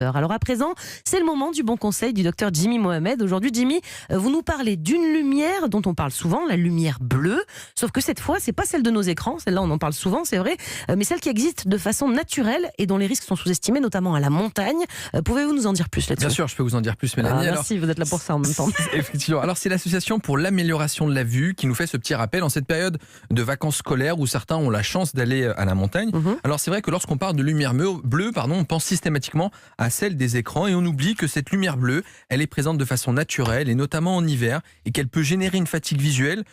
Alors à présent, c'est le moment du bon conseil du docteur Jimmy Mohamed. Aujourd'hui, Jimmy, vous nous parlez d'une lumière dont on parle souvent, la lumière bleue. Sauf que cette fois, c'est pas celle de nos écrans. Celle-là, on en parle souvent, c'est vrai. Mais celle qui existe de façon naturelle et dont les risques sont sous-estimés, notamment à la montagne. Pouvez-vous nous en dire plus là-dessus ? Bien sûr, je peux vous en dire plus, Mélanie. Merci, vous êtes là pour ça en même temps. Effectivement. Alors, c'est l'Association pour l'amélioration de la vue qui nous fait ce petit rappel en cette période de vacances scolaires où certains ont la chance d'aller à la montagne. Alors, c'est vrai que lorsqu'on parle de lumière bleue, on pense systématiquement à celle des écrans et on oublie que cette lumière bleue, elle est présente de façon naturelle et notamment en hiver et qu'elle peut générer une fatigue visuelle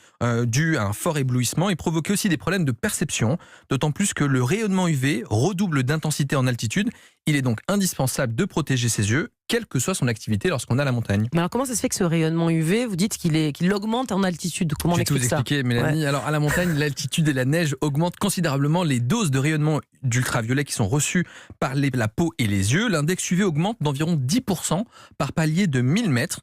due à un fort éblouissement et provoquer aussi des problèmes de perception, d'autant plus que le rayonnement UV redouble d'intensité en altitude. Il est donc indispensable de protéger ses yeux, quelle que soit son activité lorsqu'on a la montagne. Mais alors comment ça se fait que ce rayonnement UV, vous dites qu'il augmente en altitude ? Comment on Je vais tout vous explique ça ? expliquer, Mélanie. Ouais. Alors, à la montagne, l'altitude et la neige augmentent considérablement les doses de rayonnement d'ultraviolet qui sont reçues par la peau et les yeux. L'index UV augmente d'environ 10% par palier de 1000 mètres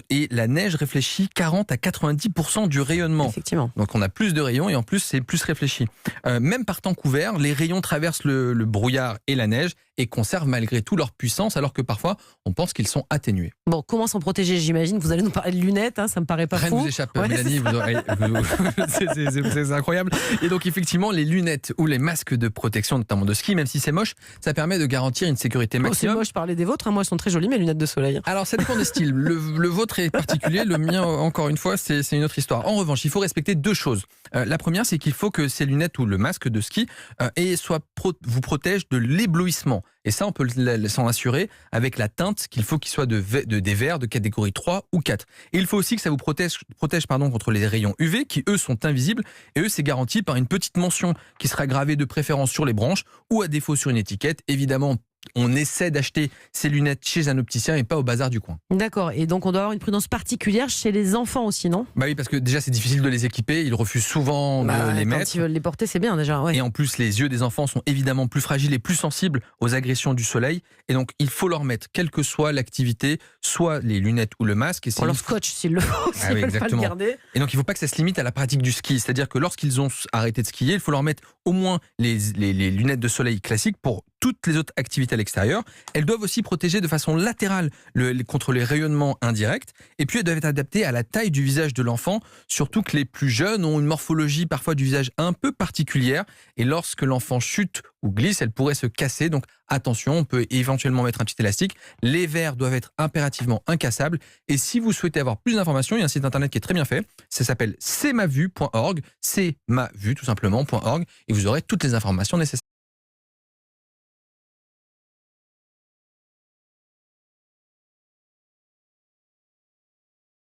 et la neige réfléchit 40 à 90% du rayonnement. Effectivement. Donc, on a plus de rayons et en plus, c'est plus réfléchi. Même par temps couvert, les rayons traversent le brouillard et la neige et conservent malgré tout leur puissance, alors que parfois, on pense qu'ils sont atténués. Bon, comment s'en protéger, j'imagine ? Vous allez nous parler de lunettes, ça me paraît pas Rien fou. ne vous échappe, Ouais, Mélanie, c'est incroyable. Et donc effectivement, les lunettes ou les masques de protection, notamment de ski, même si c'est moche, ça permet de garantir une sécurité c'est maximum. moche, parler des vôtres, moi elles sont très jolies mes lunettes de soleil. Alors ça dépend des styles. Le vôtre est particulier, le mien, encore une fois, c'est une autre histoire. En revanche, il faut respecter deux choses. La première, c'est qu'il faut que ces lunettes ou le masque de ski vous protège de l'éblouissement. Et ça, on peut s'en assurer avec la teinte qu'il faut qu'il soit des verres de catégorie 3 ou 4. Et il faut aussi que ça vous protège contre les rayons UV qui, eux, sont invisibles. Et eux, c'est garanti par une petite mention qui sera gravée de préférence sur les branches ou à défaut sur une étiquette. Évidemment, on essaie d'acheter ces lunettes chez un opticien et pas au bazar du coin. D'accord, et donc on doit avoir une prudence particulière chez les enfants aussi, non ? Bah oui, parce que déjà c'est difficile de les équiper, ils refusent souvent de les mettre. Quand ils veulent les porter, c'est bien déjà. Ouais. Et en plus, les yeux des enfants sont évidemment plus fragiles et plus sensibles aux agressions du soleil. Et donc, il faut leur mettre, quelle que soit l'activité, soit les lunettes ou le masque. Et On leur scotch s'il le faut, s'ils veulent pas le garder. Et donc, il ne faut pas que ça se limite à la pratique du ski. C'est-à-dire que lorsqu'ils ont arrêté de skier, il faut leur mettre au moins les lunettes de soleil classiques pour toutes les autres activités à l'extérieur. Elles doivent aussi protéger de façon latérale contre les rayonnements indirects. Et puis, elles doivent être adaptées à la taille du visage de l'enfant, surtout que les plus jeunes ont une morphologie parfois du visage un peu particulière. Et lorsque l'enfant chute ou glisse, elle pourrait se casser. Donc, attention, on peut éventuellement mettre un petit élastique. Les verres doivent être impérativement incassables. Et si vous souhaitez avoir plus d'informations, il y a un site internet qui est très bien fait. Ça s'appelle cmavue.org. C'est ma vue, tout simplement, .org. Et vous aurez toutes les informations nécessaires.